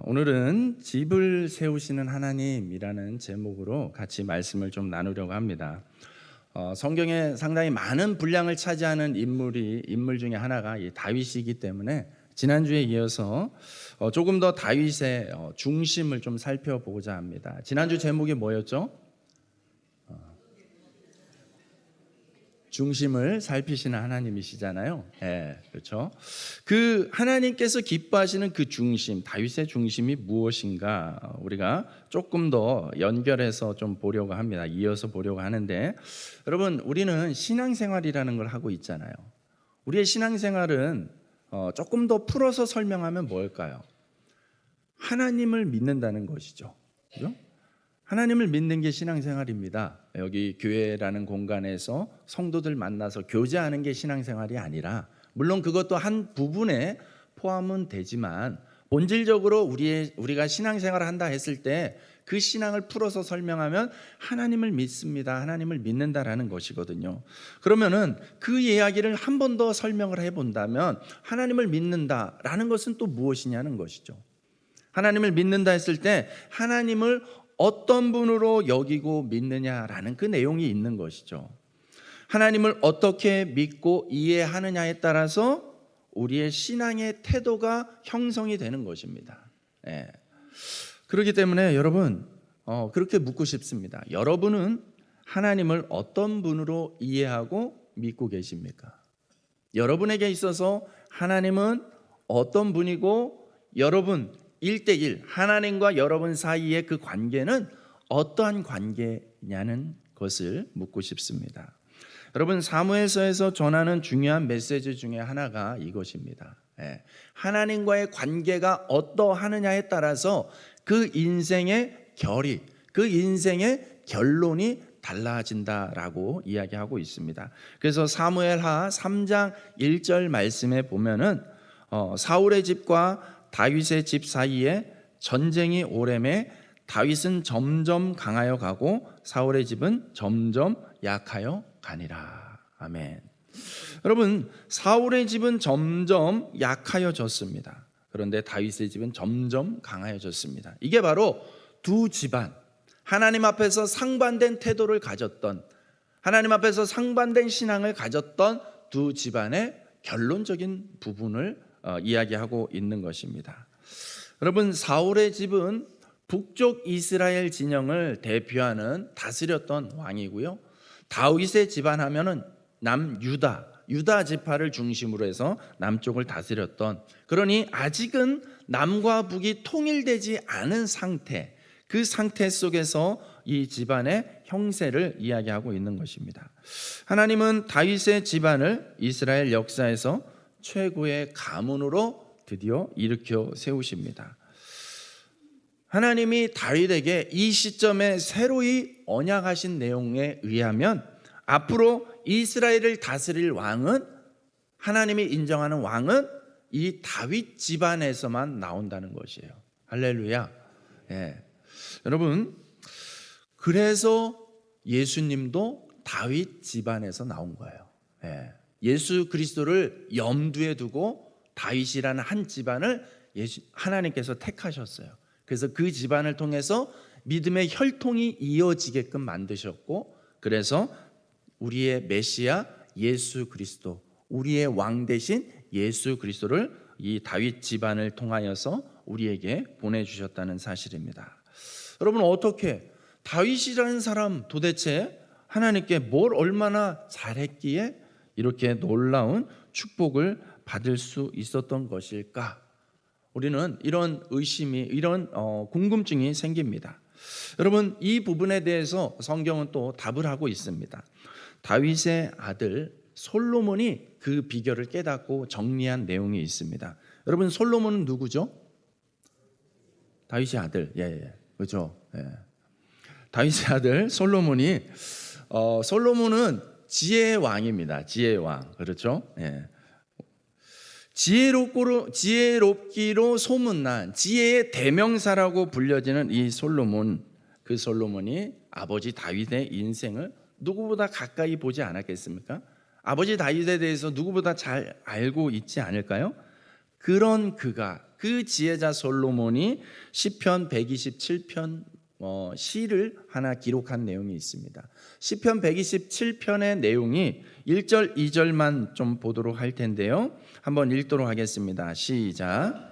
오늘은 집을 세우시는 하나님이라는 제목으로 같이 말씀을 좀 나누려고 합니다. 성경에 상당히 많은 분량을 차지하는 인물 중에 하나가 이 다윗이기 때문에 지난주에 이어서 조금 더 다윗의 중심을 좀 살펴보고자 합니다. 지난주 제목이 뭐였죠? 중심을 살피시는 하나님이시잖아요. 네, 그렇죠. 그 하나님께서 기뻐하시는 그 중심, 다윗의 중심이 무엇인가 우리가 조금 더 연결해서 좀 보려고 합니다. 이어서 보려고 하는데, 여러분, 우리는 신앙생활이라는 걸 하고 있잖아요. 우리의 신앙생활은 조금 더 풀어서 설명하면 뭘까요? 하나님을 믿는다는 것이죠. 그죠? 하나님을 믿는 게 신앙생활입니다. 여기 교회라는 공간에서 성도들 만나서 교제하는 게 신앙생활이 아니라, 물론 그것도 한 부분에 포함은 되지만 본질적으로 우리가 신앙생활을 한다 했을 때 그 신앙을 풀어서 설명하면 하나님을 믿습니다, 하나님을 믿는다라는 것이거든요. 그러면은 그 이야기를 한 번 더 설명을 해본다면 하나님을 믿는다라는 것은 또 무엇이냐는 것이죠. 하나님을 믿는다 했을 때 하나님을 어떤 분으로 여기고 믿느냐라는 그 내용이 있는 것이죠. 하나님을 어떻게 믿고 이해하느냐에 따라서 우리의 신앙의 태도가 형성이 되는 것입니다. 그렇기 때문에 여러분, 그렇게 묻고 싶습니다. 여러분은 하나님을 어떤 분으로 이해하고 믿고 계십니까? 여러분에게 있어서 하나님은 어떤 분이고, 여러분 1대1 하나님과 여러분 사이의 그 관계는 어떠한 관계냐는 것을 묻고 싶습니다. 여러분, 사무엘서에서 전하는 중요한 메시지 중에 하나가 이것입니다. 하나님과의 관계가 어떠하느냐에 따라서 그 인생의 결이, 그 인생의 결론이 달라진다라고 이야기하고 있습니다. 그래서 사무엘하 3장 1절 말씀에 보면은 사울의 집과 다윗의 집 사이에 전쟁이 오래매 다윗은 점점 강하여 가고 사울의 집은 점점 약하여 가니라. 아멘. 여러분, 사울의 집은 점점 약하여졌습니다. 그런데 다윗의 집은 점점 강하여졌습니다. 이게 바로 두 집안, 하나님 앞에서 상반된 태도를 가졌던, 하나님 앞에서 상반된 신앙을 가졌던 두 집안의 결론적인 부분을 이야기하고 있는 것입니다. 여러분, 사울의 집은 북쪽 이스라엘 진영을 대표하는 다스렸던 왕이고요, 다윗의 집안 하면은 유다 지파를 중심으로 해서 남쪽을 다스렸던, 그러니 아직은 남과 북이 통일되지 않은 상태, 그 상태 속에서 이 집안의 형세를 이야기하고 있는 것입니다. 하나님은 다윗의 집안을 이스라엘 역사에서 최고의 가문으로 드디어 일으켜 세우십니다. 하나님이 다윗에게 이 시점에 새로이 언약하신 내용에 의하면 앞으로 이스라엘을 다스릴 왕은, 하나님이 인정하는 왕은 이 다윗 집안에서만 나온다는 것이에요. 할렐루야. 여러분, 그래서 예수님도 다윗 집안에서 나온 거예요. 예수 그리스도를 염두에 두고 다윗이라는 한 집안을 하나님께서 택하셨어요. 그래서 그 집안을 통해서 믿음의 혈통이 이어지게끔 만드셨고, 그래서 우리의 메시아 예수 그리스도, 우리의 왕 대신 예수 그리스도를 이 다윗 집안을 통하여서 우리에게 보내주셨다는 사실입니다. 여러분, 어떻게 다윗이라는 사람 도대체 하나님께 뭘 얼마나 잘했기에 이렇게 놀라운 축복을 받을 수 있었던 것일까? 우리는 이런 의심이, 이런 궁금증이 생깁니다. 여러분, 이 부분에 대해서 성경은 또 답을 하고 있습니다. 다윗의 아들 솔로몬이 그 비결을 깨닫고 정리한 내용이 있습니다. 여러분, 솔로몬은 누구죠? 다윗의 아들. 그렇죠. 다윗의 아들 솔로몬이, 솔로몬은 지혜의 왕입니다. 지혜의 왕. 그렇죠? 지혜롭기로 소문난 지혜의 대명사라고 불려지는 이 솔로몬, 그 솔로몬이 아버지 다윗의 인생을 누구보다 가까이 보지 않았겠습니까? 아버지 다윗에 대해서 누구보다 잘 알고 있지 않을까요? 그런 그 지혜자 솔로몬이 시편 127편 시를 하나 기록한 내용이 있습니다. 시편 127편의 내용이 1절 2절만 좀 보도록 할 텐데요. 한번 읽도록 하겠습니다. 시작.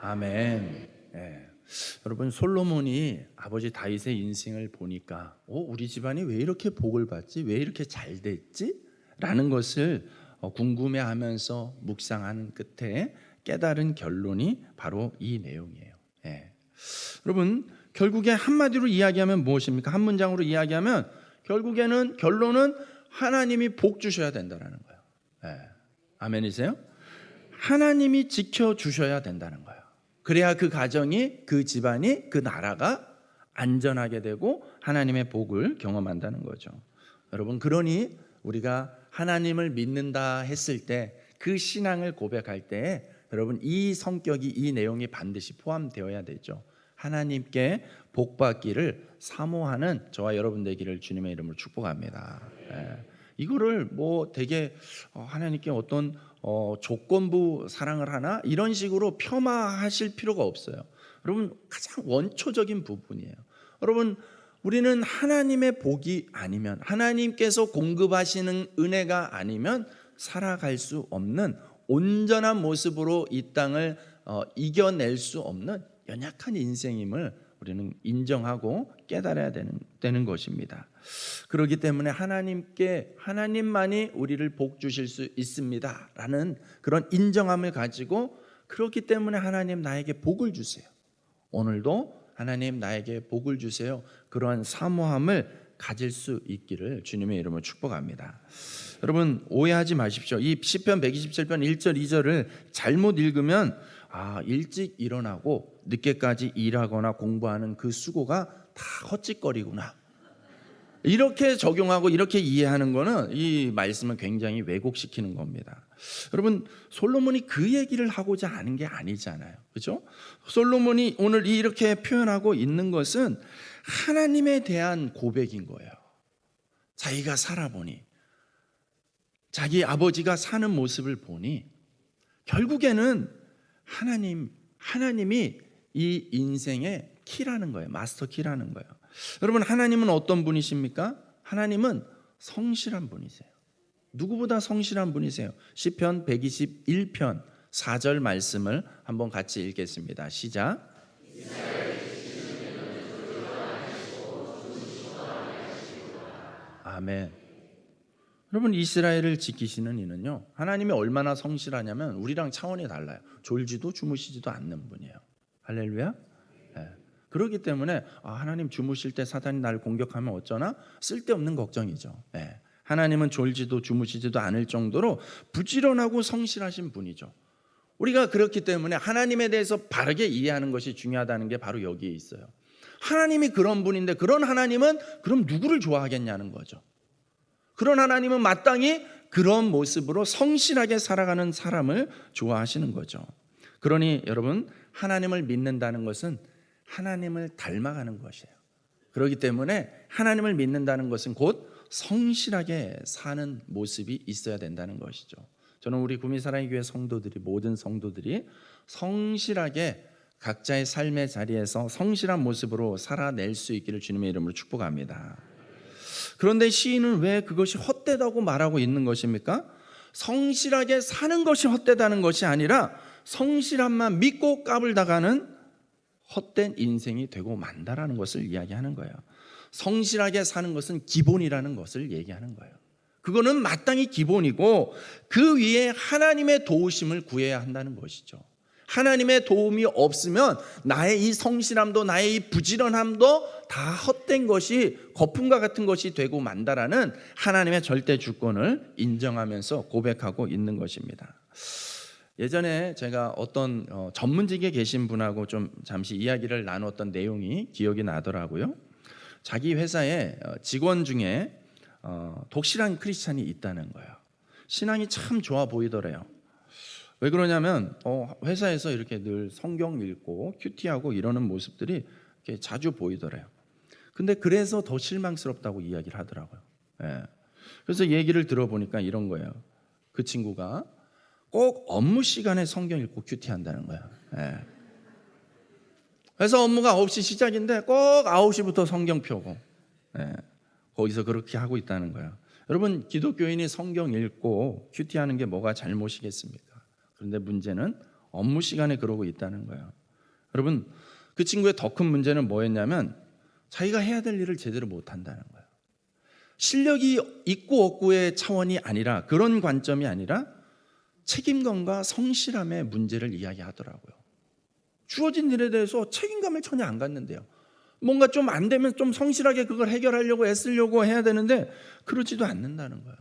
아멘. 예. 여러분, 솔로몬이 아버지 다윗의 인생을 보니까 우리 집안이 왜 이렇게 복을 받지? 왜 이렇게 잘 됐지? 라는 것을 궁금해하면서 묵상하는 끝에 깨달은 결론이 바로 이 내용이에요. 예. 여러분, 결국에 한마디로 이야기하면 무엇입니까? 한 문장으로 이야기하면 결국에는 결론은 하나님이 복 주셔야 된다는 거예요. 예. 아멘이세요? 하나님이 지켜주셔야 된다는 거예요. 그래야 그 가정이, 그 집안이, 그 나라가 안전하게 되고 하나님의 복을 경험한다는 거죠. 여러분, 그러니 우리가 하나님을 믿는다 했을 때, 그 신앙을 고백할 때 여러분, 이 성격이, 이 내용이 반드시 포함되어야 되죠. 하나님께 복받기를 사모하는 저와 여러분 되기를 주님의 이름으로 축복합니다. 이거를 되게 하나님께 어떤 조건부 사랑을 하나 이런 식으로 폄하하실 필요가 없어요. 여러분, 가장 원초적인 부분이에요. 여러분, 우리는 하나님의 복이 아니면, 하나님께서 공급하시는 은혜가 아니면 살아갈 수 없는, 온전한 모습으로 이 땅을 이겨낼 수 없는 연약한 인생임을 우리는 인정하고 깨달아야 되는 것입니다. 그렇기 때문에 하나님만이 우리를 복 주실 수 있습니다 라는 그런 인정함을 가지고, 그렇기 때문에 하나님 나에게 복을 주세요, 오늘도 하나님 나에게 복을 주세요, 그러한 사모함을 가질 수 있기를 주님의 이름으로 축복합니다. 여러분, 오해하지 마십시오. 이 시편 127편 1절 2절을 잘못 읽으면 일찍 일어나고 늦게까지 일하거나 공부하는 그 수고가 다 헛짓거리구나, 이렇게 적용하고 이렇게 이해하는 거는 이 말씀을 굉장히 왜곡시키는 겁니다. 여러분, 솔로몬이 그 얘기를 하고자 하는 게 아니잖아요, 그렇죠? 솔로몬이 오늘 이렇게 표현하고 있는 것은 하나님에 대한 고백인 거예요. 자기가 살아보니, 자기 아버지가 사는 모습을 보니 결국에는 하나님이 이 인생의 키라는 거예요. 마스터 키라는 거예요. 여러분, 하나님은 어떤 분이십니까? 하나님은 성실한 분이세요. 누구보다 성실한 분이세요. 시편 121편 4절 말씀을 한번 같이 읽겠습니다. 시작. 아멘. 여러분, 이스라엘을 지키시는 이는요, 하나님이 얼마나 성실하냐면 우리랑 차원이 달라요. 졸지도 주무시지도 않는 분이에요. 할렐루야. 그렇기 때문에 하나님 주무실 때 사단이 나를 공격하면 어쩌나? 쓸데없는 걱정이죠. 하나님은 졸지도 주무시지도 않을 정도로 부지런하고 성실하신 분이죠. 우리가 그렇기 때문에 하나님에 대해서 바르게 이해하는 것이 중요하다는 게 바로 여기에 있어요. 하나님이 그런 분인데, 그런 하나님은 그럼 누구를 좋아하겠냐는 거죠. 그런 하나님은 마땅히 그런 모습으로 성실하게 살아가는 사람을 좋아하시는 거죠. 그러니 여러분, 하나님을 믿는다는 것은 하나님을 닮아가는 것이에요. 그렇기 때문에 하나님을 믿는다는 것은 곧 성실하게 사는 모습이 있어야 된다는 것이죠. 저는 우리 구미사랑의 교회 성도들이, 모든 성도들이 성실하게 각자의 삶의 자리에서 성실한 모습으로 살아낼 수 있기를 주님의 이름으로 축복합니다. 그런데 시인은 왜 그것이 헛되다고 말하고 있는 것입니까? 성실하게 사는 것이 헛되다는 것이 아니라 성실함만 믿고 까불다가는 헛된 인생이 되고 만다라는 것을 이야기하는 거예요. 성실하게 사는 것은 기본이라는 것을 얘기하는 거예요. 그거는 마땅히 기본이고, 그 위에 하나님의 도우심을 구해야 한다는 것이죠. 하나님의 도움이 없으면 나의 이 성실함도, 나의 이 부지런함도 다 헛된 것이, 거품과 같은 것이 되고 만다라는 하나님의 절대 주권을 인정하면서 고백하고 있는 것입니다. 예전에 제가 어떤 전문직에 계신 분하고 좀 잠시 이야기를 나눴던 내용이 기억이 나더라고요. 자기 회사에 직원 중에 독실한 크리스찬이 있다는 거예요. 신앙이 참 좋아 보이더래요. 왜 그러냐면 회사에서 이렇게 늘 성경 읽고 큐티하고 이러는 모습들이 이렇게 자주 보이더래요. 근데 그래서 더 실망스럽다고 이야기를 하더라고요. 예. 그래서 얘기를 들어보니까 이런 거예요. 그 친구가 꼭 업무 시간에 성경 읽고 큐티한다는 거예요. 예. 그래서 업무가 9시 시작인데 꼭 9시부터 성경 펴고 거기서 그렇게 하고 있다는 거예요. 여러분, 기독교인이 성경 읽고 큐티하는 게 뭐가 잘못이겠습니까? 그런데 문제는 업무 시간에 그러고 있다는 거예요. 여러분, 그 친구의 더 큰 문제는 뭐였냐면 자기가 해야 될 일을 제대로 못한다는 거예요. 실력이 있고 없고의 차원이 아니라, 그런 관점이 아니라 책임감과 성실함의 문제를 이야기하더라고요. 주어진 일에 대해서 책임감을 전혀 안 갖는데요. 뭔가 좀 안 되면 좀 성실하게 그걸 해결하려고 애쓰려고 해야 되는데 그러지도 않는다는 거예요.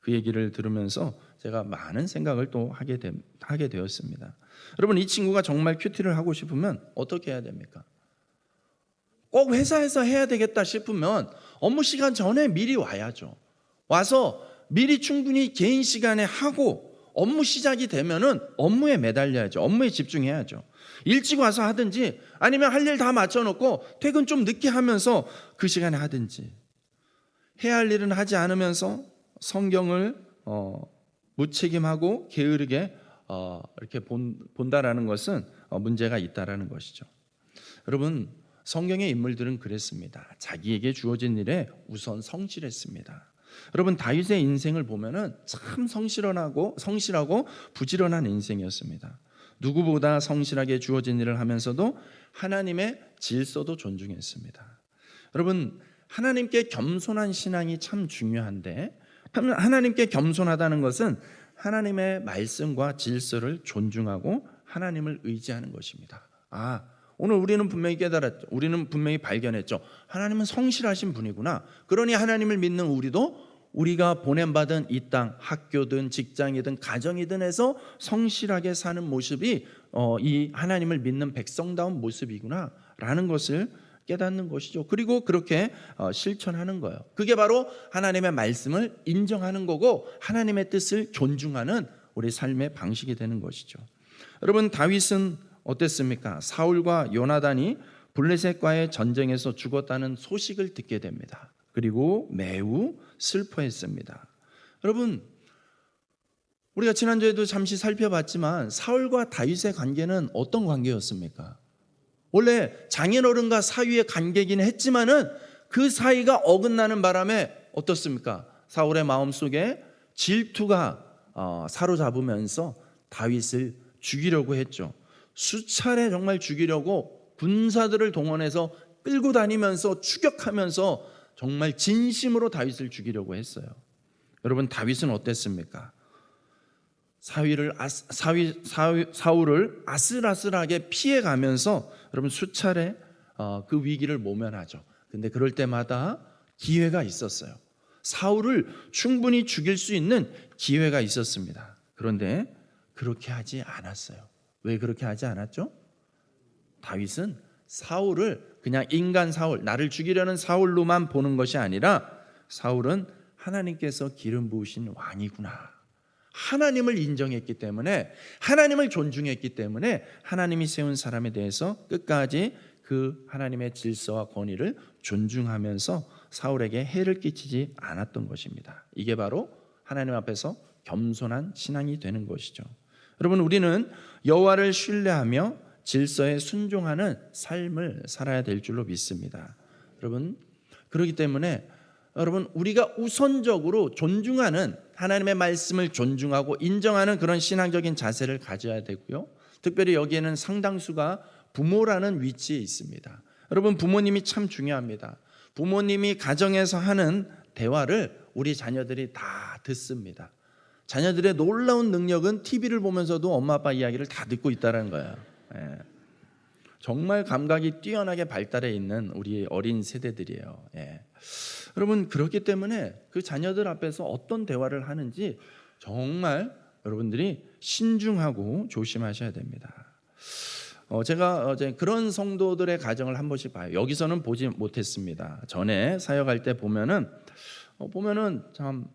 그 얘기를 들으면서 제가 많은 생각을 또 하게 되었습니다. 여러분, 이 친구가 정말 큐티를 하고 싶으면 어떻게 해야 됩니까? 꼭 회사에서 해야 되겠다 싶으면 업무 시간 전에 미리 와야죠. 와서 미리 충분히 개인 시간에 하고 업무 시작이 되면은 업무에 매달려야죠. 업무에 집중해야죠. 일찍 와서 하든지 아니면 할 일 다 맞춰놓고 퇴근 좀 늦게 하면서 그 시간에 하든지, 해야 할 일은 하지 않으면서 성경을 무책임하고 게으르게 이렇게 본다라는 것은 문제가 있다라는 것이죠. 여러분, 성경의 인물들은 그랬습니다. 자기에게 주어진 일에 우선 성실했습니다. 여러분, 다윗의 인생을 보면은 참 성실하고 부지런한 인생이었습니다. 누구보다 성실하게 주어진 일을 하면서도 하나님의 질서도 존중했습니다. 여러분, 하나님께 겸손한 신앙이 참 중요한데, 하나님께 겸손하다는 것은 하나님의 말씀과 질서를 존중하고 하나님을 의지하는 것입니다. 오늘 우리는 분명히 깨달았죠. 우리는 분명히 발견했죠. 하나님은 성실하신 분이구나. 그러니 하나님을 믿는 우리도 우리가 보냄받은 이 땅, 학교든 직장이든 가정이든 해서 성실하게 사는 모습이 이 하나님을 믿는 백성다운 모습이구나 라는 것을 깨닫는 것이죠. 그리고 그렇게 실천하는 거예요. 그게 바로 하나님의 말씀을 인정하는 거고 하나님의 뜻을 존중하는 우리 삶의 방식이 되는 것이죠. 여러분, 다윗은 어땠습니까? 사울과 요나단이 블레셋과의 전쟁에서 죽었다는 소식을 듣게 됩니다. 그리고 매우 슬퍼했습니다. 여러분, 우리가 지난주에도 잠시 살펴봤지만 사울과 다윗의 관계는 어떤 관계였습니까? 원래 장인어른과 사위의 관계이긴 했지만은 그 사이가 어긋나는 바람에 어떻습니까? 사울의 마음속에 질투가 사로잡으면서 다윗을 죽이려고 했죠. 수차례 정말 죽이려고 군사들을 동원해서 끌고 다니면서 추격하면서 정말 진심으로 다윗을 죽이려고 했어요. 여러분, 다윗은 어땠습니까? 사울을 아슬아슬하게 피해가면서 여러분 수차례 그 위기를 모면하죠. 근데 그럴 때마다 기회가 있었어요. 사울을 충분히 죽일 수 있는 기회가 있었습니다. 그런데 그렇게 하지 않았어요. 왜 그렇게 하지 않았죠? 다윗은 사울을 그냥 인간 사울, 나를 죽이려는 사울로만 보는 것이 아니라 사울은 하나님께서 기름 부으신 왕이구나, 하나님을 인정했기 때문에, 하나님을 존중했기 때문에 하나님이 세운 사람에 대해서 끝까지 그 하나님의 질서와 권위를 존중하면서 사울에게 해를 끼치지 않았던 것입니다. 이게 바로 하나님 앞에서 겸손한 신앙이 되는 것이죠. 여러분, 우리는 여호와를 신뢰하며 질서에 순종하는 삶을 살아야 될 줄로 믿습니다. 여러분, 그렇기 때문에 여러분, 우리가 우선적으로 존중하는, 하나님의 말씀을 존중하고 인정하는 그런 신앙적인 자세를 가져야 되고요. 특별히 여기에는 상당수가 부모라는 위치에 있습니다. 여러분, 부모님이 참 중요합니다. 부모님이 가정에서 하는 대화를 우리 자녀들이 다 듣습니다. 자녀들의 놀라운 능력은 TV를 보면서도 엄마 아빠 이야기를 다 듣고 있다는 거예요. 정말 감각이 뛰어나게 발달해 있는 우리 어린 세대들이에요. 여러분, 그렇기 때문에 그 자녀들 앞에서 어떤 대화를 하는지 정말 여러분들이 신중하고 조심하셔야 됩니다. 제가 어제 그런 성도들의 가정을 한 번씩 봐요. 여기서는 보지 못했습니다. 전에 사역할 때 보면은 참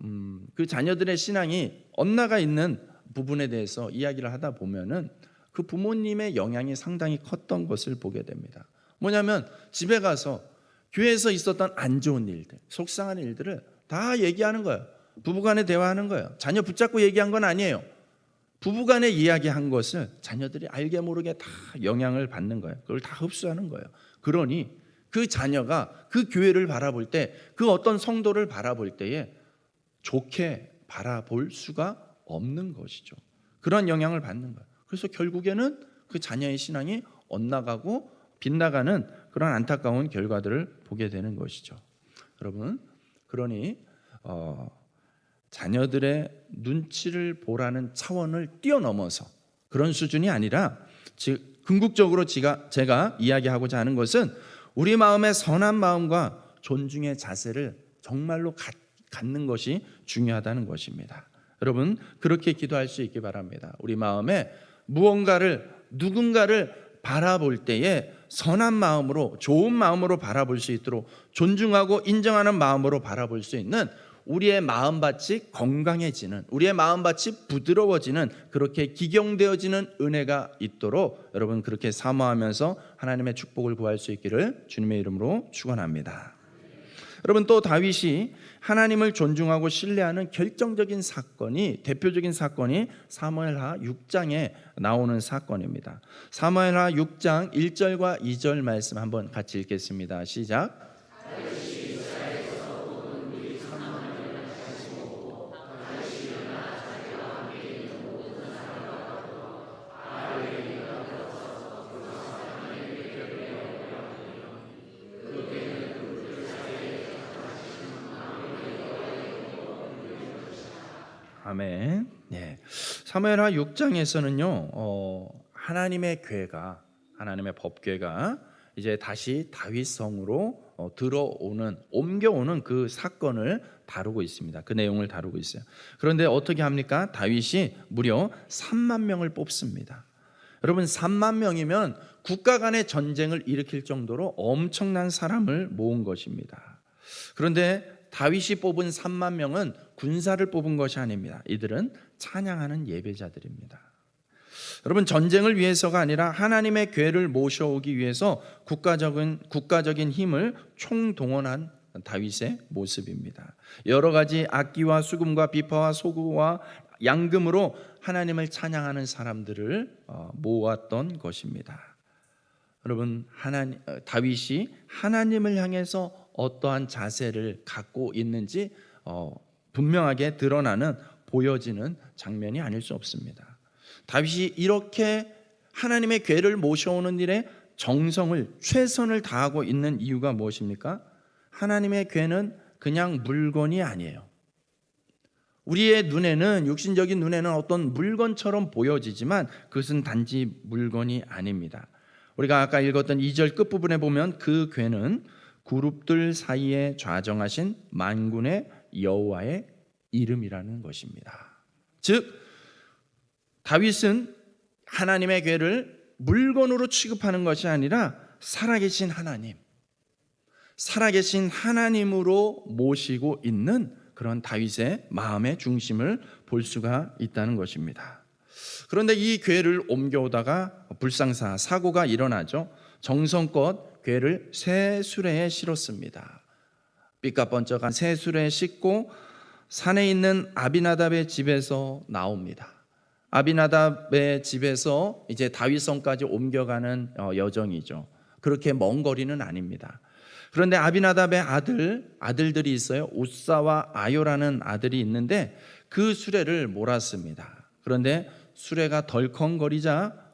그 자녀들의 신앙이 엇나가 있는 부분에 대해서 이야기를 하다 보면은 그 부모님의 영향이 상당히 컸던 것을 보게 됩니다. 뭐냐면 집에 가서 교회에서 있었던 안 좋은 일들, 속상한 일들을 다 얘기하는 거예요. 부부간에 대화하는 거예요. 자녀 붙잡고 얘기한 건 아니에요. 부부간에 이야기한 것을 자녀들이 알게 모르게 다 영향을 받는 거예요. 그걸 다 흡수하는 거예요. 그러니 그 자녀가 그 교회를 바라볼 때, 그 어떤 성도를 바라볼 때에 좋게 바라볼 수가 없는 것이죠. 그런 영향을 받는 거예요. 그래서 결국에는 그 자녀의 신앙이 엇나가고 빗나가는 그런 안타까운 결과들을 보게 되는 것이죠. 여러분, 그러니 자녀들의 눈치를 보라는 차원을 뛰어넘어서 그런 수준이 아니라 궁극적으로 제가 이야기하고자 하는 것은 우리 마음의 선한 마음과 존중의 자세를 정말로 갖는 것이 중요하다는 것입니다. 여러분, 그렇게 기도할 수 있기 바랍니다. 우리 마음에 누군가를 바라볼 때에 선한 마음으로, 좋은 마음으로 바라볼 수 있도록 존중하고 인정하는 마음으로 바라볼 수 있는 우리의 마음밭이 건강해지는, 우리의 마음밭이 부드러워지는, 그렇게 기경되어지는 은혜가 있도록 여러분 그렇게 사모하면서 하나님의 축복을 구할 수 있기를 주님의 이름으로 축원합니다. 여러분, 또 다윗이 하나님을 존중하고 신뢰하는 대표적인 사건이 사무엘하 6장에 나오는 사건입니다. 사무엘하 6장 1절과 2절 말씀 한번 같이 읽겠습니다. 시작. 아멘. 네. 사무엘하 6장에서는요, 하나님의 법궤가 이제 다시 다윗 성으로 옮겨오는 그 사건을 다루고 있습니다. 그 내용을 다루고 있어요. 그런데 어떻게 합니까? 다윗이 무려 3만 명을 뽑습니다. 여러분, 3만 명이면 국가 간의 전쟁을 일으킬 정도로 엄청난 사람을 모은 것입니다. 그런데 다윗이 뽑은 3만 명은 군사를 뽑은 것이 아닙니다. 이들은 찬양하는 예배자들입니다. 여러분, 전쟁을 위해서가 아니라 하나님의 궤를 모셔오기 위해서 국가적인 힘을 총동원한 다윗의 모습입니다. 여러 가지 악기와 수금과 비파와 소구와 양금으로 하나님을 찬양하는 사람들을 모았던 것입니다. 여러분, 다윗이 하나님을 향해서 어떠한 자세를 갖고 있는지 분명하게 보여지는 장면이 아닐 수 없습니다. 다윗이 이렇게 하나님의 궤를 모셔오는 일에 최선을 다하고 있는 이유가 무엇입니까? 하나님의 궤는 그냥 물건이 아니에요. 우리의 눈에는, 육신적인 눈에는 어떤 물건처럼 보여지지만 그것은 단지 물건이 아닙니다. 우리가 아까 읽었던 2절 끝부분에 보면 그 궤는 그룹들 사이에 좌정하신 만군의 여호와의 이름이라는 것입니다. 즉, 다윗은 하나님의 궤를 물건으로 취급하는 것이 아니라 살아계신 하나님으로 모시고 있는 그런 다윗의 마음의 중심을 볼 수가 있다는 것입니다. 그런데 이 궤를 옮겨오다가 사고가 일어나죠. 정성껏 궤를 새 수레에 실었습니다. 삐까번쩍한 새 수레에 싣고 산에 있는 아비나답의 집에서 나옵니다. 아비나답의 집에서 이제 다윗성까지 옮겨가는 여정이죠. 그렇게 먼 거리는 아닙니다. 그런데 아비나답의 아들들이 있어요. 우사와 아요라는 아들이 있는데 그 수레를 몰았습니다. 그런데 수레가 덜컹거리자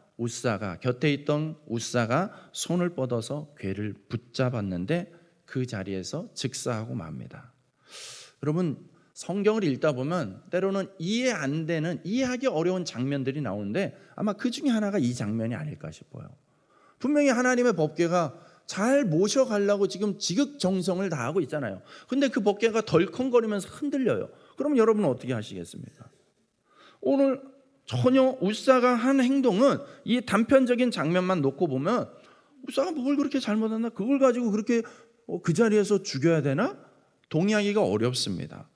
곁에 있던 우사가 손을 뻗어서 궤를 붙잡았는데 그 자리에서 즉사하고 맙니다. 여러분, 성경을 읽다 보면 때로는 이해하기 어려운 장면들이 나오는데 아마 그 중에 하나가 이 장면이 아닐까 싶어요. 분명히 하나님의 법궤가 잘 모셔가려고 지금 지극정성을 다하고 있잖아요. 근데 그 법궤가 덜컹거리면서 흔들려요. 그럼 여러분은 어떻게 하시겠습니까? 오늘 전혀 웃사가 한 행동은 이 단편적인 장면만 놓고 보면 웃사가 뭘 그렇게 잘못했나? 그걸 가지고 그렇게 그 자리에서 죽여야 되나? 동의하기가 어렵습니다.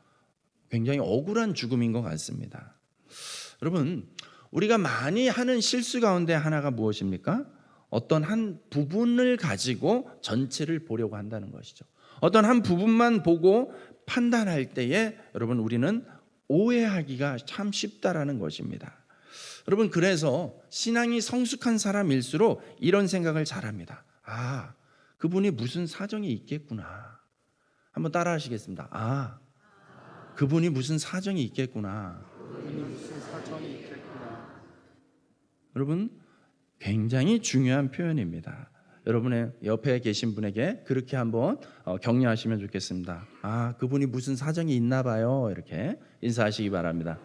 굉장히 억울한 죽음인 것 같습니다. 여러분, 우리가 많이 하는 실수 가운데 하나가 무엇입니까? 어떤 한 부분을 가지고 전체를 보려고 한다는 것이죠. 어떤 한 부분만 보고 판단할 때에 여러분 우리는 오해하기가 참 쉽다라는 것입니다. 여러분, 그래서 신앙이 성숙한 사람일수록 이런 생각을 잘합니다. 아, 그분이 무슨 사정이 있겠구나. 한번 따라 하시겠습니다. 아, 그분이 무슨 사정이 있겠구나. 여러분, 굉장히 중요한 표현입니다. 여러분의 옆에 계신 분에게 그렇게 한번 격려하시면 좋겠습니다. 아, 그분이 무슨 사정이 있나 봐요. 이렇게 인사하시기 바랍니다.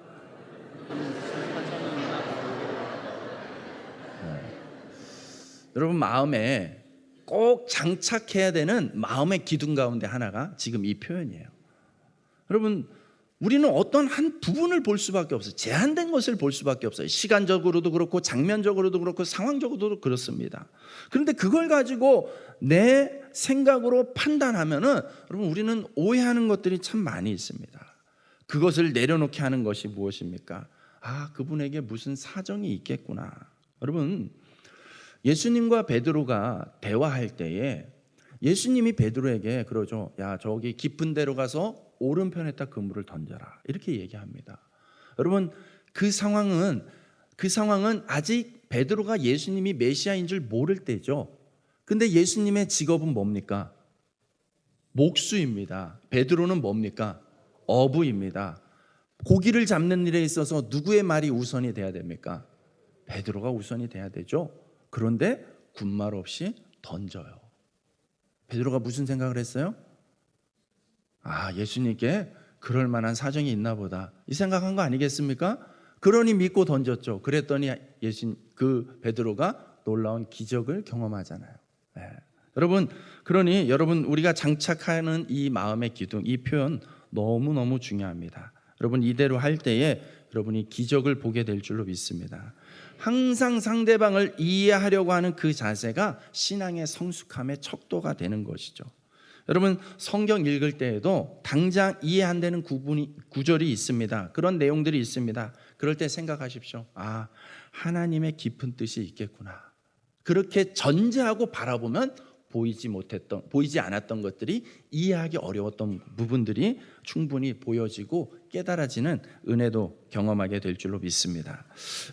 여러분, 마음에 꼭 장착해야 되는 마음의 기둥 가운데 하나가 지금 이 표현이에요. 여러분, 우리는 어떤 한 부분을 볼 수밖에 없어요. 제한된 것을 볼 수밖에 없어요. 시간적으로도 그렇고 장면적으로도 그렇고 상황적으로도 그렇습니다. 그런데 그걸 가지고 내 생각으로 판단하면은 여러분 우리는 오해하는 것들이 참 많이 있습니다. 그것을 내려놓게 하는 것이 무엇입니까? 아, 그분에게 무슨 사정이 있겠구나. 여러분, 예수님과 베드로가 대화할 때에 예수님이 베드로에게 그러죠. 야, 저기 깊은 데로 가서 오른편에다 그물을 던져라. 이렇게 얘기합니다. 여러분, 그 상황은 아직 베드로가 예수님이 메시아인 줄 모를 때죠. 근데 예수님의 직업은 뭡니까? 목수입니다. 베드로는 뭡니까? 어부입니다. 고기를 잡는 일에 있어서 누구의 말이 우선이 돼야 됩니까? 베드로가 우선이 돼야 되죠. 그런데 군말 없이 던져요. 베드로가 무슨 생각을 했어요? 아, 예수님께 그럴 만한 사정이 있나 보다, 이 생각한 거 아니겠습니까? 그러니 믿고 던졌죠. 그랬더니 그 베드로가 놀라운 기적을 경험하잖아요. 네. 그러니 여러분 우리가 장착하는 이 마음의 기둥, 이 표현 너무너무 중요합니다. 여러분, 이대로 할 때에 여러분이 기적을 보게 될 줄로 믿습니다. 항상 상대방을 이해하려고 하는 그 자세가 신앙의 성숙함의 척도가 되는 것이죠. 여러분, 성경 읽을 때에도 당장 이해 안 되는 구절이 있습니다. 그런 내용들이 있습니다. 그럴 때 생각하십시오. 아, 하나님의 깊은 뜻이 있겠구나. 그렇게 전제하고 바라보면 보이지 않았던 것들이, 이해하기 어려웠던 부분들이 충분히 보여지고 깨달아지는 은혜도 경험하게 될 줄로 믿습니다.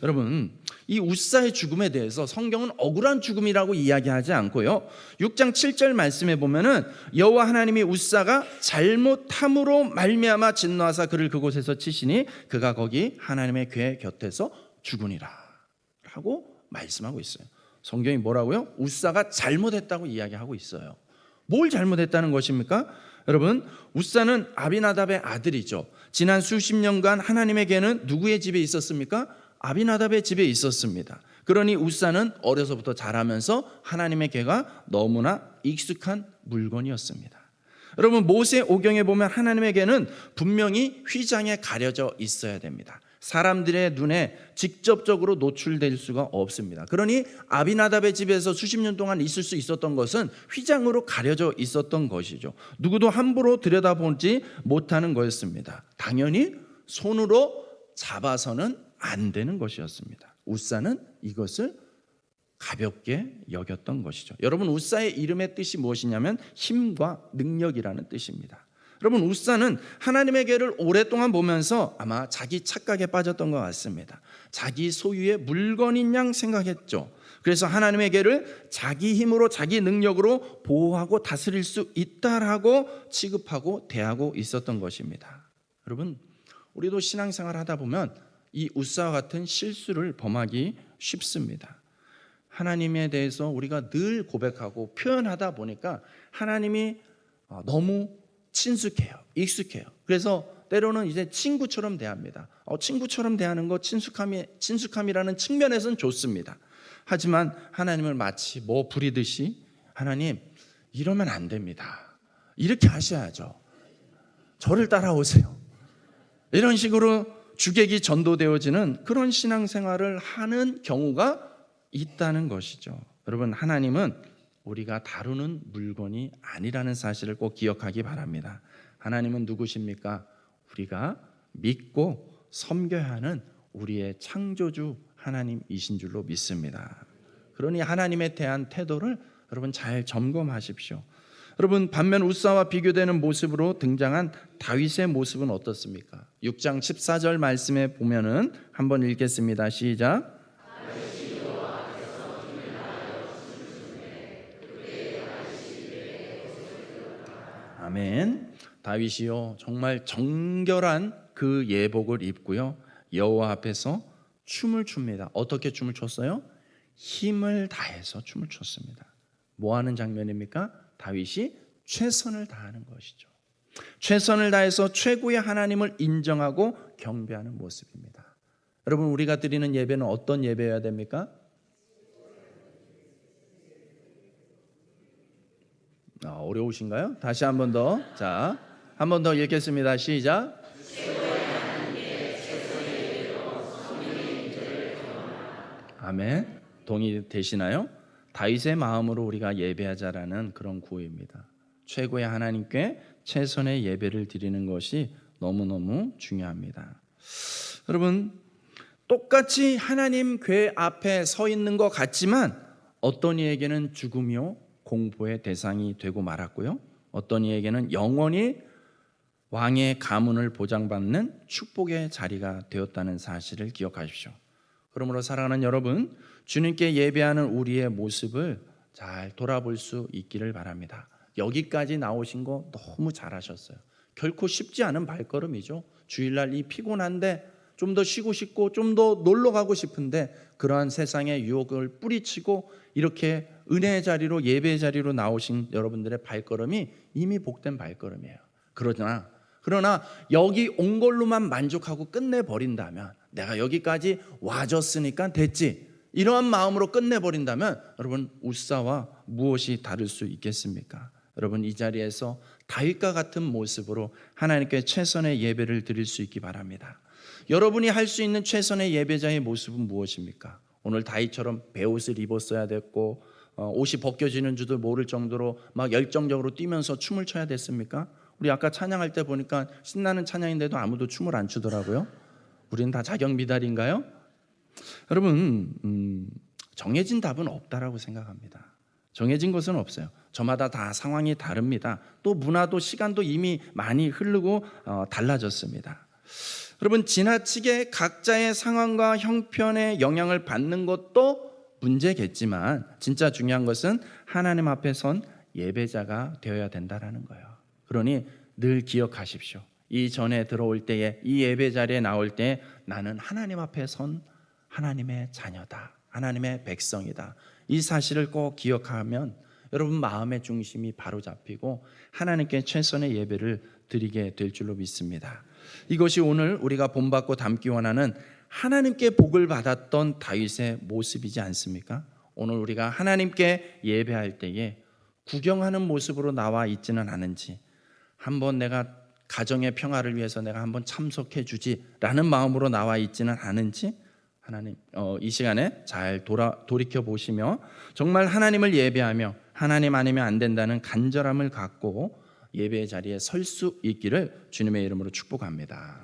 여러분, 이 웃사의 죽음에 대해서 성경은 억울한 죽음이라고 이야기하지 않고요, 6장 7절 말씀에 보면은 여호와 하나님이 웃사가 잘못함으로 말미암아 진노하사 그를 그곳에서 치시니 그가 거기 하나님의 궤 곁에서 죽으니라 라고 말씀하고 있어요. 성경이 뭐라고요? 웃사가 잘못했다고 이야기하고 있어요. 뭘 잘못했다는 것입니까? 여러분, 웃사는 아비나답의 아들이죠. 지난 수십 년간 하나님의 궤는 누구의 집에 있었습니까? 아비나답의 집에 있었습니다. 그러니 웃사는 어려서부터 자라면서 하나님의 궤가 너무나 익숙한 물건이었습니다. 여러분, 모세 오경에 보면 하나님의 궤는 분명히 휘장에 가려져 있어야 됩니다. 사람들의 눈에 직접적으로 노출될 수가 없습니다. 그러니 아비나답의 집에서 수십 년 동안 있을 수 있었던 것은 휘장으로 가려져 있었던 것이죠. 누구도 함부로 들여다보지 못하는 거였습니다. 당연히 손으로 잡아서는 안 되는 것이었습니다. 웃사는 이것을 가볍게 여겼던 것이죠. 여러분, 웃사의 이름의 뜻이 무엇이냐면 힘과 능력이라는 뜻입니다. 여러분, 웃사는 하나님의 궤를 오랫동안 보면서 아마 자기 착각에 빠졌던 것 같습니다. 자기 소유의 물건인 양 생각했죠. 그래서 하나님의 궤를 자기 힘으로, 자기 능력으로 보호하고 다스릴 수 있다라고 취급하고 대하고 있었던 것입니다. 여러분, 우리도 신앙생활 하다 보면 이 웃사와 같은 실수를 범하기 쉽습니다. 하나님에 대해서 우리가 늘 고백하고 표현하다 보니까 하나님이 너무 친숙해요. 익숙해요. 그래서 때로는 이제 친구처럼 대합니다. 친구처럼 대하는 거, 친숙함이라는 측면에서는 좋습니다. 하지만 하나님을 마치 뭐 부리듯이, 하나님 이러면 안 됩니다, 이렇게 하셔야죠. 저를 따라오세요. 이런 식으로 주객이 전도되어지는 그런 신앙생활을 하는 경우가 있다는 것이죠. 여러분, 하나님은 우리가 다루는 물건이 아니라는 사실을 꼭 기억하기 바랍니다. 하나님은 누구십니까? 우리가 믿고 섬겨야 하는 우리의 창조주 하나님이신 줄로 믿습니다. 그러니 하나님에 대한 태도를 여러분 잘 점검하십시오. 여러분, 반면 웃사와 비교되는 모습으로 등장한 다윗의 모습은 어떻습니까? 6장 14절 말씀에 보면은 한번 읽겠습니다. 시작. 아멘. 다윗이요 정말 정결한 그 예복을 입고요 여호와 앞에서 춤을 춥니다. 어떻게 춤을 췄어요? 힘을 다해서 춤을 췄습니다. 뭐 하는 장면입니까? 다윗이 최선을 다하는 것이죠. 최선을 다해서 최고의 하나님을 인정하고 경배하는 모습입니다. 여러분, 우리가 드리는 예배는 어떤 예배여야 됩니까? 어려우신가요? 다시 한 번 더. 자, 한 번 더 읽겠습니다. 시작. 아멘. 동의되시나요? 다윗의 마음으로 우리가 예배하자라는 그런 구호입니다. 최고의 하나님께 최선의 예배를 드리는 것이 너무너무 중요합니다. 여러분, 똑같이 하나님 궤 앞에 서 있는 것 같지만 어떤 이에게는 죽음이요 공포의 대상이 되고 말았고요, 어떤 이에게는 영원히 왕의 가문을 보장받는 축복의 자리가 되었다는 사실을 기억하십시오. 그러므로 사랑하는 여러분, 주님께 예배하는 우리의 모습을 잘 돌아볼 수 있기를 바랍니다. 여기까지 나오신 거 너무 잘하셨어요. 결코 쉽지 않은 발걸음이죠. 주일날 이 피곤한데 좀 더 쉬고 싶고 좀 더 놀러 가고 싶은데 그러한 세상의 유혹을 뿌리치고 이렇게 은혜의 자리로, 예배의 자리로 나오신 여러분들의 발걸음이 이미 복된 발걸음이에요. 그러나 여기 온 걸로만 만족하고 끝내버린다면, 내가 여기까지 와줬으니까 됐지, 이러한 마음으로 끝내버린다면 여러분, 웃사와 무엇이 다를 수 있겠습니까? 여러분, 이 자리에서 다윗과 같은 모습으로 하나님께 최선의 예배를 드릴 수 있기 바랍니다. 여러분이 할 수 있는 최선의 예배자의 모습은 무엇입니까? 오늘 다윗처럼 베옷을 입었어야 됐고 옷이 벗겨지는 줄도 모를 정도로 막 열정적으로 뛰면서 춤을 춰야 됐습니까? 우리 아까 찬양할 때 보니까 신나는 찬양인데도 아무도 춤을 안 추더라고요. 우리는 다 자경미달인가요? 여러분, 정해진 답은 없다라고 생각합니다. 정해진 것은 없어요. 저마다 다 상황이 다릅니다. 또 문화도 시간도 이미 많이 흐르고 달라졌습니다. 여러분, 지나치게 각자의 상황과 형편에 영향을 받는 것도 문제겠지만 진짜 중요한 것은 하나님 앞에 선 예배자가 되어야 된다라는 거예요. 그러니 늘 기억하십시오. 이 전에 들어올 때에, 이 예배 자리에 나올 때 나는 하나님 앞에 선 하나님의 자녀다, 하나님의 백성이다, 이 사실을 꼭 기억하면 여러분 마음의 중심이 바로 잡히고 하나님께 최선의 예배를 드리게 될 줄로 믿습니다. 이것이 오늘 우리가 본받고 담기 원하는 하나님께 복을 받았던 다윗의 모습이지 않습니까? 오늘 우리가 하나님께 예배할 때에 구경하는 모습으로 나와 있지는 않은지, 한번 내가 가정의 평화를 위해서 내가 한번 참석해 주지라는 마음으로 나와 있지는 않은지 하나님 이 시간에 잘 돌이켜 보시며 정말 하나님을 예배하며 하나님 아니면 안 된다는 간절함을 갖고 예배의 자리에 설 수 있기를 주님의 이름으로 축복합니다.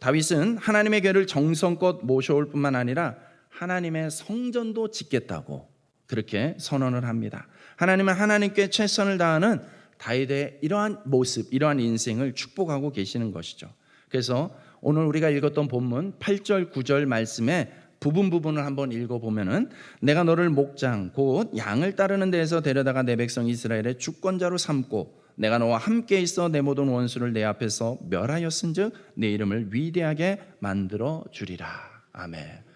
다윗은 하나님의 궤를 정성껏 모셔올 뿐만 아니라 하나님의 성전도 짓겠다고 그렇게 선언을 합니다. 하나님은 하나님께 최선을 다하는 다윗의 이러한 모습, 이러한 인생을 축복하고 계시는 것이죠. 그래서 오늘 우리가 읽었던 본문 8절 9절 말씀에 부분을 한번 읽어보면은, 내가 너를 목장 곧 양을 따르는 데에서 데려다가 내 백성 이스라엘의 주권자로 삼고 내가 너와 함께 있어 내 모든 원수를 내 앞에서 멸하였은즉 내 이름을 위대하게 만들어 주리라. 아멘.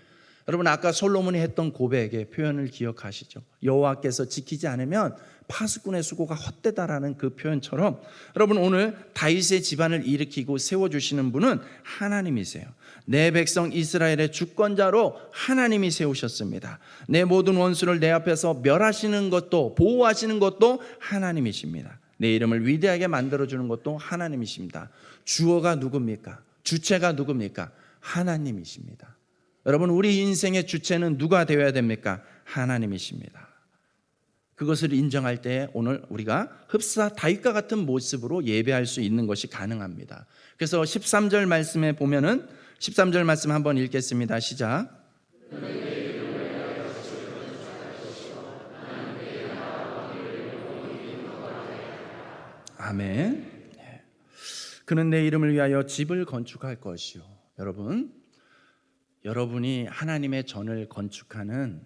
여러분, 아까 솔로몬이 했던 고백의 표현을 기억하시죠? 여호와께서 지키지 않으면 파수꾼의 수고가 헛되다라는 그 표현처럼 여러분, 오늘 다윗의 집안을 일으키고 세워주시는 분은 하나님이세요. 내 백성 이스라엘의 주권자로 하나님이 세우셨습니다. 내 모든 원수를 내 앞에서 멸하시는 것도, 보호하시는 것도 하나님이십니다. 내 이름을 위대하게 만들어주는 것도 하나님이십니다. 주어가 누굽니까? 주체가 누굽니까? 하나님이십니다. 여러분, 우리 인생의 주체는 누가 되어야 됩니까? 하나님이십니다. 그것을 인정할 때 오늘 우리가 흡사 다윗과 같은 모습으로 예배할 수 있는 것이 가능합니다. 그래서 13절 말씀에 보면은 13절 말씀 한번 읽겠습니다. 시작. 아멘. 그는 내 이름을 위하여 집을 건축할 것이요. 여러분이 하나님의 전을 건축하는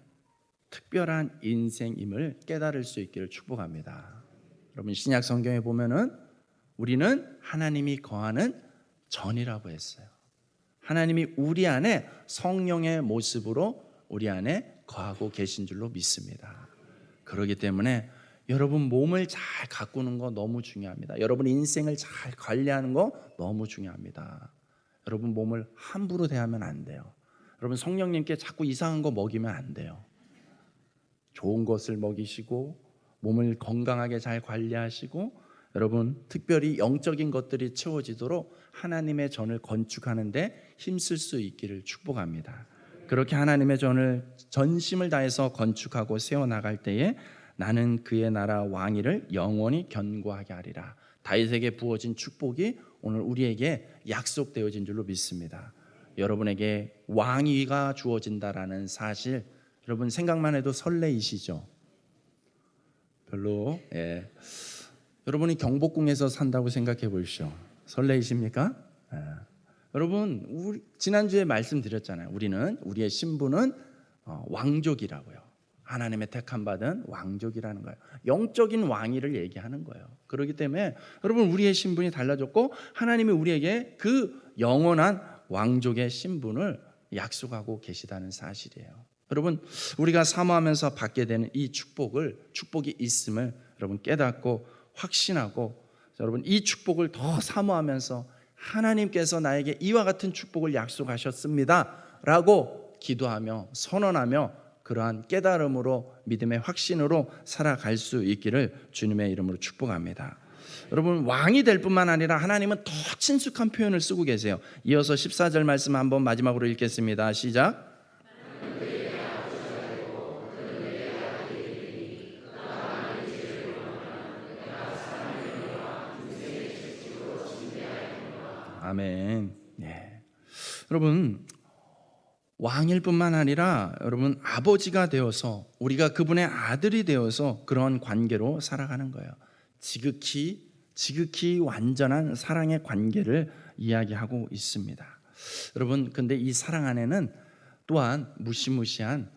특별한 인생임을 깨달을 수 있기를 축복합니다. 여러분, 신약 성경에 보면은 우리는 하나님이 거하는 전이라고 했어요. 하나님이 우리 안에 성령의 모습으로 우리 안에 거하고 계신 줄로 믿습니다. 그렇기 때문에 여러분 몸을 잘 가꾸는 거 너무 중요합니다. 여러분 인생을 잘 관리하는 거 너무 중요합니다. 여러분 몸을 함부로 대하면 안 돼요. 여러분 성령님께 자꾸 이상한 거 먹이면 안 돼요. 좋은 것을 먹이시고 몸을 건강하게 잘 관리하시고 여러분 특별히 영적인 것들이 채워지도록 하나님의 전을 건축하는데 힘쓸 수 있기를 축복합니다. 그렇게 하나님의 전을 전심을 다해서 건축하고 세워나갈 때에 나는 그의 나라 왕위를 영원히 견고하게 하리라. 다윗에게 부어진 축복이 오늘 우리에게 약속되어진 줄로 믿습니다. 여러분에게 왕위가 주어진다라는 사실 여러분 생각만 해도 설레이시죠? 별로. 여러분이 경복궁에서 산다고 생각해 보십시오. 설레이십니까? 여러분 지난주에 말씀드렸잖아요. 우리의 신분은 왕족이라고요. 하나님의 택함 받은 왕족이라는 거예요. 영적인 왕위를 얘기하는 거예요. 그렇기 때문에 여러분 우리의 신분이 달라졌고 하나님이 우리에게 그 영원한 왕족의 신분을 약속하고 계시다는 사실이에요. 여러분 우리가 사모하면서 받게 되는 이 축복이 있음을 여러분 깨닫고 확신하고 여러분 이 축복을 더 사모하면서 하나님께서 나에게 이와 같은 축복을 약속하셨습니다 라고 기도하며 선언하며 그러한 깨달음으로 믿음의 확신으로 살아갈 수 있기를 주님의 이름으로 축복합니다. 여러분 왕이 될 뿐만 아니라 하나님은 더 친숙한 표현을 쓰고 계세요. 이어서 14절 말씀 한번 마지막으로 읽겠습니다. 시작. 아멘. 네. 여러분 왕일 뿐만 아니라 여러분 아버지가 되어서 우리가 그분의 아들이 되어서 그런 관계로 살아가는 거예요. 지극히 완전한 사랑의 관계를 이야기하고 있습니다. 여러분 근데 이 사랑 안에는 또한 무시무시한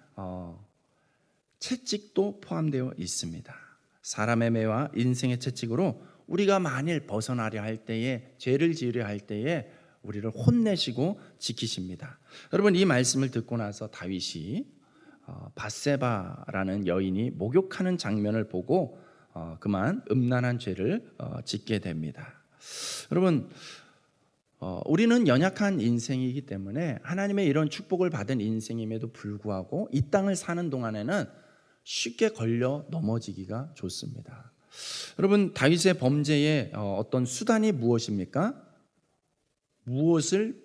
채찍도 포함되어 있습니다. 사람의 매와 인생의 채찍으로 우리가 만일 벗어나려 할 때에 죄를 지으려 할 때에 우리를 혼내시고 지키십니다. 여러분 이 말씀을 듣고 나서 다윗이 밧세바라는 여인이 목욕하는 장면을 보고 그만 음란한 죄를 짓게 됩니다. 여러분 우리는 연약한 인생이기 때문에 하나님의 이런 축복을 받은 인생임에도 불구하고 이 땅을 사는 동안에는 쉽게 걸려 넘어지기가 좋습니다. 여러분 다윗의 범죄의 어떤 수단이 무엇입니까? 무엇을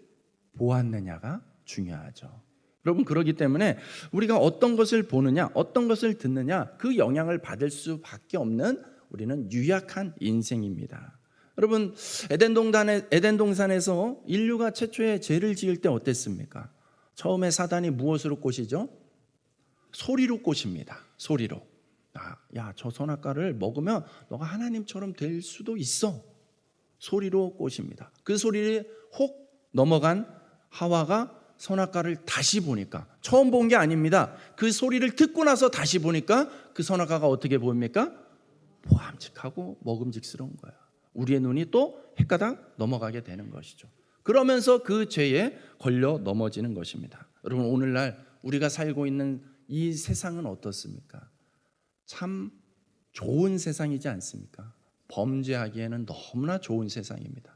보았느냐가 중요하죠. 여러분 그렇기 때문에 우리가 어떤 것을 보느냐 어떤 것을 듣느냐 그 영향을 받을 수밖에 없는 우리는 유약한 인생입니다. 여러분 에덴 동산에서 인류가 최초의 죄를 지을 때 어땠습니까? 처음에 사단이 무엇으로 꼬시죠? 소리로 꼬십니다. 소리로. 야, 저 선악과를 먹으면 너가 하나님처럼 될 수도 있어. 소리로 꼬십니다. 그 소리를 혹 넘어간 하와가 선악과를 다시 보니까 처음 본 게 아닙니다. 그 소리를 듣고 나서 다시 보니까 그 선악과가 어떻게 보입니까? 보암직하고 먹음직스러운 거예요. 우리의 눈이 또 헷가닥 넘어가게 되는 것이죠. 그러면서 그 죄에 걸려 넘어지는 것입니다. 여러분 오늘날 우리가 살고 있는 이 세상은 어떻습니까? 참 좋은 세상이지 않습니까? 범죄하기에는 너무나 좋은 세상입니다.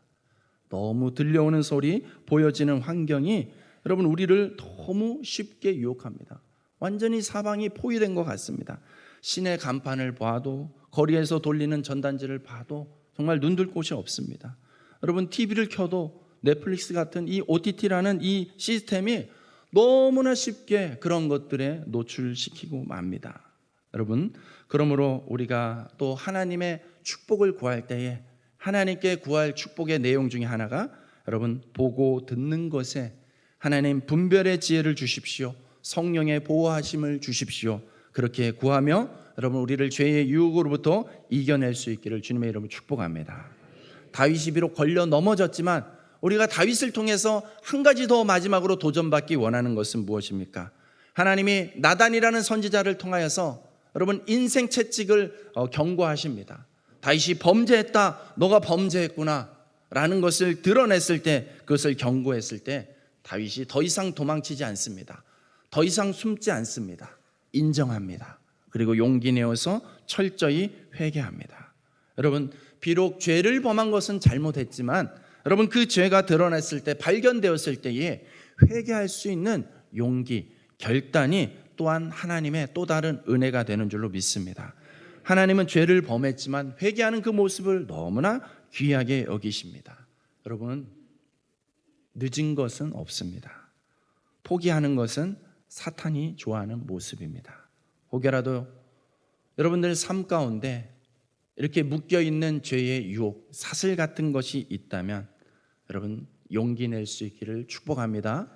너무 들려오는 소리, 보여지는 환경이 여러분 우리를 너무 쉽게 유혹합니다. 완전히 사방이 포위된 것 같습니다. 시내 간판을 봐도 거리에서 돌리는 전단지를 봐도 정말 눈들 곳이 없습니다. 여러분 TV를 켜도 넷플릭스 같은 이 OTT라는 이 시스템이 너무나 쉽게 그런 것들에 노출시키고 맙니다. 여러분, 그러므로 우리가 또 하나님의 축복을 구할 때에 하나님께 구할 축복의 내용 중에 하나가 여러분 보고 듣는 것에 하나님 분별의 지혜를 주십시오. 성령의 보호하심을 주십시오. 그렇게 구하며 여러분 우리를 죄의 유혹으로부터 이겨낼 수 있기를 주님의 이름으로 축복합니다. 다윗이 비록 걸려 넘어졌지만 우리가 다윗을 통해서 한 가지 더 마지막으로 도전받기 원하는 것은 무엇입니까? 하나님이 나단이라는 선지자를 통하여서 여러분 인생 채찍을 경고하십니다. 다윗이 범죄했다, 너가 범죄했구나 라는 것을 드러냈을 때, 그것을 경고했을 때 다윗이 더 이상 도망치지 않습니다. 더 이상 숨지 않습니다. 인정합니다. 그리고 용기 내어서 철저히 회개합니다. 여러분, 비록 죄를 범한 것은 잘못했지만 여러분 그 죄가 드러났을 때, 발견되었을 때에 회개할 수 있는 용기, 결단이 또한 하나님의 또 다른 은혜가 되는 줄로 믿습니다. 하나님은 죄를 범했지만 회개하는 그 모습을 너무나 귀하게 여기십니다. 여러분, 늦은 것은 없습니다. 포기하는 것은 사탄이 좋아하는 모습입니다. 혹여라도 여러분들 삶 가운데 이렇게 묶여있는 죄의 유혹, 사슬 같은 것이 있다면 여러분 용기 낼 수 있기를 축복합니다.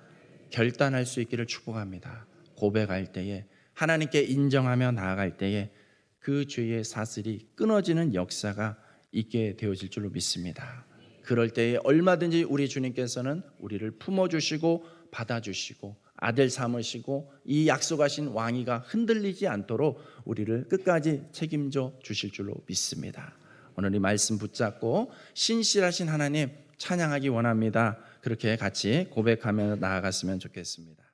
결단할 수 있기를 축복합니다. 고백할 때에, 하나님께 인정하며 나아갈 때에 그 죄의 사슬이 끊어지는 역사가 있게 되어질 줄로 믿습니다. 그럴 때에 얼마든지 우리 주님께서는 우리를 품어주시고 받아주시고 아들 삼으시고 이 약속하신 왕위가 흔들리지 않도록 우리를 끝까지 책임져 주실 줄로 믿습니다. 오늘 이 말씀 붙잡고 신실하신 하나님 찬양하기 원합니다. 그렇게 같이 고백하며 나아갔으면 좋겠습니다.